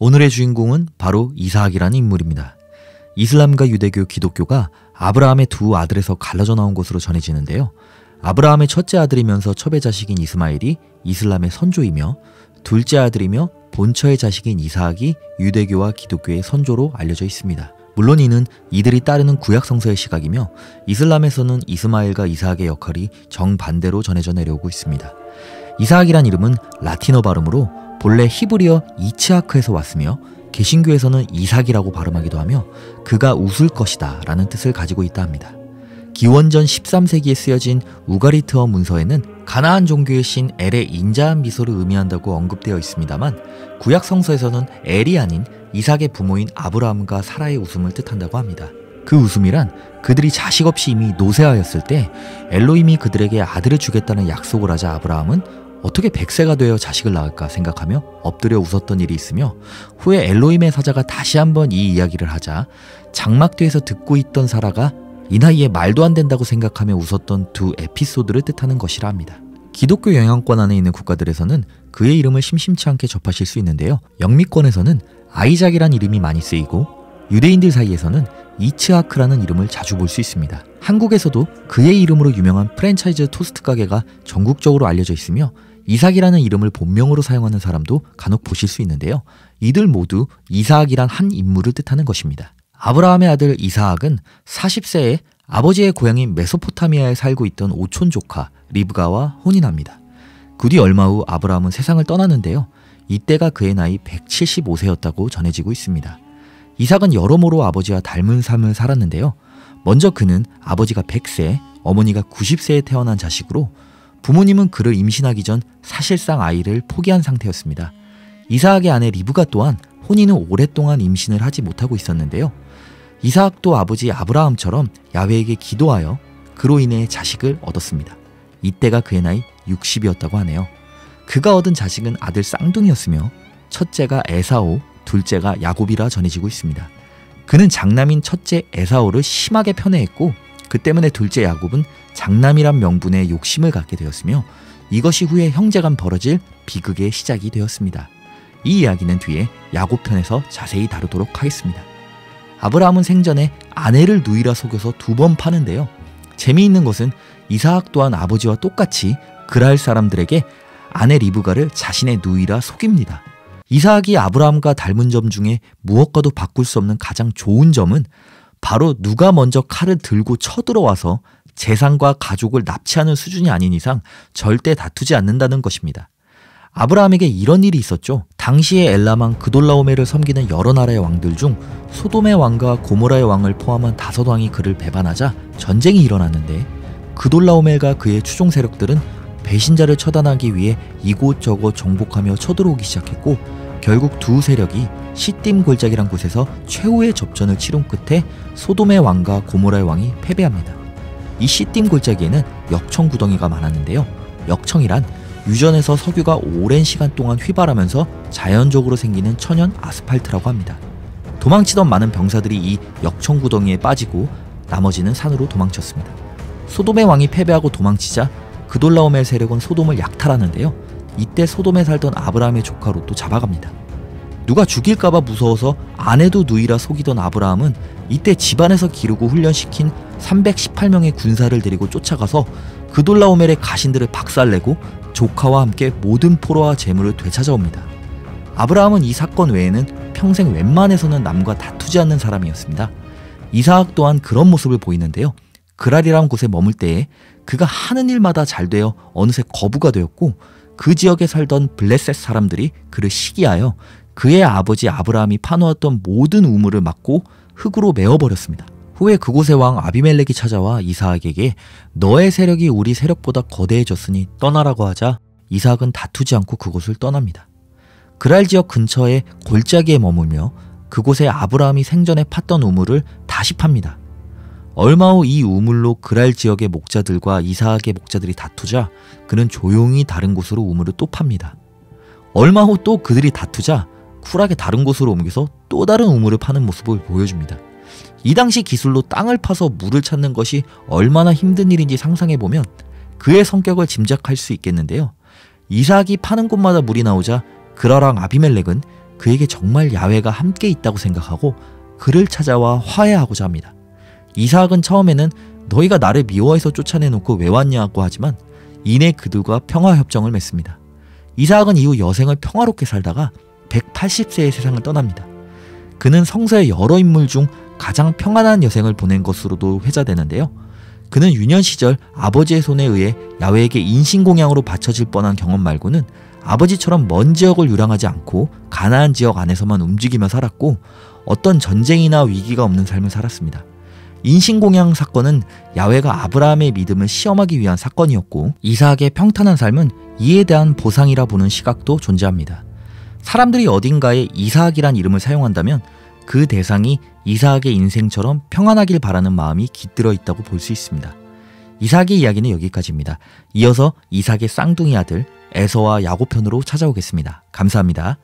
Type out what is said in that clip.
오늘의 주인공은 바로 이삭이라는 인물입니다. 이슬람과 유대교, 기독교가 아브라함의 두 아들에서 갈라져 나온 것으로 전해지는데요. 아브라함의 첫째 아들이면서 첩의 자식인 이스마엘이 이슬람의 선조이며 둘째 아들이며 본처의 자식인 이삭이 유대교와 기독교의 선조로 알려져 있습니다. 물론 이는 이들이 따르는 구약성서의 시각이며 이슬람에서는 이스마엘과 이삭의 역할이 정반대로 전해져 내려오고 있습니다. 이삭이란 이름은 라틴어 발음으로 본래 히브리어 이츠하크에서 왔으며 개신교에서는 이삭이라고 발음하기도 하며 그가 웃을 것이다 라는 뜻을 가지고 있다 합니다. 기원전 13세기에 쓰여진 우가리트어 문서에는 가나안 종교의 신 엘의 인자한 미소를 의미한다고 언급되어 있습니다만 구약 성서에서는 엘이 아닌 이삭의 부모인 아브라함과 사라의 웃음을 뜻한다고 합니다. 그 웃음이란 그들이 자식 없이 이미 노쇠하였을 때 엘로힘이 그들에게 아들을 주겠다는 약속을 하자 아브라함은 어떻게 100세가 되어 자식을 낳을까 생각하며 엎드려 웃었던 일이 있으며 후에 엘로힘의 사자가 다시 한번 이 이야기를 하자 장막 뒤에서 듣고 있던 사라가 이 나이에 말도 안 된다고 생각하며 웃었던 두 에피소드를 뜻하는 것이라 합니다. 기독교 영향권 안에 있는 국가들에서는 그의 이름을 심심치 않게 접하실 수 있는데요. 영미권에서는 아이작이란 이름이 많이 쓰이고 유대인들 사이에서는 이츠하크라는 이름을 자주 볼 수 있습니다. 한국에서도 그의 이름으로 유명한 프랜차이즈 토스트 가게가 전국적으로 알려져 있으며 이삭이라는 이름을 본명으로 사용하는 사람도 간혹 보실 수 있는데요. 이들 모두 이삭이란 한 인물을 뜻하는 것입니다. 아브라함의 아들 이삭은 40세에 아버지의 고향인 메소포타미아에 살고 있던 오촌 조카 리브가와 혼인합니다. 그 뒤 얼마 후 아브라함은 세상을 떠나는데요. 이때가 그의 나이 175세였다고 전해지고 있습니다. 이삭은 여러모로 아버지와 닮은 삶을 살았는데요. 먼저 그는 아버지가 100세, 어머니가 90세에 태어난 자식으로 부모님은 그를 임신하기 전 사실상 아이를 포기한 상태였습니다. 이삭의 아내 리브가 또한 혼인후 오랫동안 임신을 하지 못하고 있었는데요. 이삭도 아버지 아브라함처럼 야훼에게 기도하여 그로 인해 자식을 얻었습니다. 이때가 그의 나이 60이었다고 하네요. 그가 얻은 자식은 아들 쌍둥이였으며 첫째가 에사오, 둘째가 야곱이라 전해지고 있습니다. 그는 장남인 첫째 에사오를 심하게 편애했고 그 때문에 둘째 야곱은 장남이란 명분에 욕심을 갖게 되었으며 이것이 후에 형제 간 벌어질 비극의 시작이 되었습니다. 이 이야기는 뒤에 야곱 편에서 자세히 다루도록 하겠습니다. 아브라함은 생전에 아내를 누이라 속여서 2번 파는데요. 재미있는 것은 이삭 또한 아버지와 똑같이 그랄 사람들에게 아내 리브가를 자신의 누이라 속입니다. 이삭이 아브라함과 닮은 점 중에 무엇과도 바꿀 수 없는 가장 좋은 점은 바로 누가 먼저 칼을 들고 쳐들어와서 재산과 가족을 납치하는 수준이 아닌 이상 절대 다투지 않는다는 것입니다. 아브라함에게 이런 일이 있었죠. 당시에 엘람왕 그돌라오멜을 섬기는 여러 나라의 왕들 중 소돔의 왕과 고모라의 왕을 포함한 5왕이 그를 배반하자 전쟁이 일어났는데 그돌라오멜과 그의 추종 세력들은 배신자를 처단하기 위해 이곳저곳 정복하며 쳐들어오기 시작했고 결국 두 세력이 시딤 골짜기란 곳에서 최후의 접전을 치룬 끝에 소돔의 왕과 고모라의 왕이 패배합니다. 이 시딤 골짜기에는 역청 구덩이가 많았는데요. 역청이란 유전에서 석유가 오랜 시간 동안 휘발하면서 자연적으로 생기는 천연 아스팔트라고 합니다. 도망치던 많은 병사들이 이 역청 구덩이에 빠지고 나머지는 산으로 도망쳤습니다. 소돔의 왕이 패배하고 도망치자 그돌라오멜 세력은 소돔을 약탈하는데요. 이때 소돔에 살던 아브라함의 조카 롯도 잡아갑니다. 누가 죽일까봐 무서워서 아내도 누이라 속이던 아브라함은 이때 집안에서 기르고 훈련시킨 318명의 군사를 데리고 쫓아가서 그돌라오멜의 가신들을 박살내고 조카와 함께 모든 포로와 재물을 되찾아옵니다. 아브라함은 이 사건 외에는 평생 웬만해서는 남과 다투지 않는 사람이었습니다. 이삭 또한 그런 모습을 보이는데요. 그랄이란 곳에 머물 때에 그가 하는 일마다 잘 되어 어느새 거부가 되었고 그 지역에 살던 블레셋 사람들이 그를 시기하여 그의 아버지 아브라함이 파놓았던 모든 우물을 막고 흙으로 메워버렸습니다. 후에 그곳의 왕 아비멜렉이 찾아와 이삭에게 너의 세력이 우리 세력보다 거대해졌으니 떠나라고 하자 이삭은 다투지 않고 그곳을 떠납니다. 그랄 지역 근처의 골짜기에 머물며 그곳에 아브라함이 생전에 팠던 우물을 다시 팝니다. 얼마 후 이 우물로 그랄 지역의 목자들과 이삭의 목자들이 다투자 그는 조용히 다른 곳으로 우물을 또 팝니다. 얼마 후 또 그들이 다투자 쿨하게 다른 곳으로 옮겨서 또 다른 우물을 파는 모습을 보여줍니다. 이 당시 기술로 땅을 파서 물을 찾는 것이 얼마나 힘든 일인지 상상해보면 그의 성격을 짐작할 수 있겠는데요. 이삭이 파는 곳마다 물이 나오자 그랄왕 아비멜렉은 그에게 정말 야훼가 함께 있다고 생각하고 그를 찾아와 화해하고자 합니다. 이삭은 처음에는 너희가 나를 미워해서 쫓아내놓고 왜 왔냐고 하지만 이내 그들과 평화협정을 맺습니다. 이삭은 이후 여생을 평화롭게 살다가 180세의 세상을 떠납니다. 그는 성서의 여러 인물 중 가장 평안한 여생을 보낸 것으로도 회자되는데요. 그는 유년 시절 아버지의 손에 의해 야훼에게 인신공양으로 바쳐질 뻔한 경험 말고는 아버지처럼 먼 지역을 유랑하지 않고 가나안 지역 안에서만 움직이며 살았고 어떤 전쟁이나 위기가 없는 삶을 살았습니다. 인신공양 사건은 야훼가 아브라함의 믿음을 시험하기 위한 사건이었고 이삭의 평탄한 삶은 이에 대한 보상이라 보는 시각도 존재합니다. 사람들이 어딘가에 이삭이란 이름을 사용한다면 그 대상이 이삭의 인생처럼 평안하길 바라는 마음이 깃들어 있다고 볼 수 있습니다. 이삭의 이야기는 여기까지입니다. 이어서 이삭의 쌍둥이 아들 에서와 야곱 편으로 찾아오겠습니다. 감사합니다.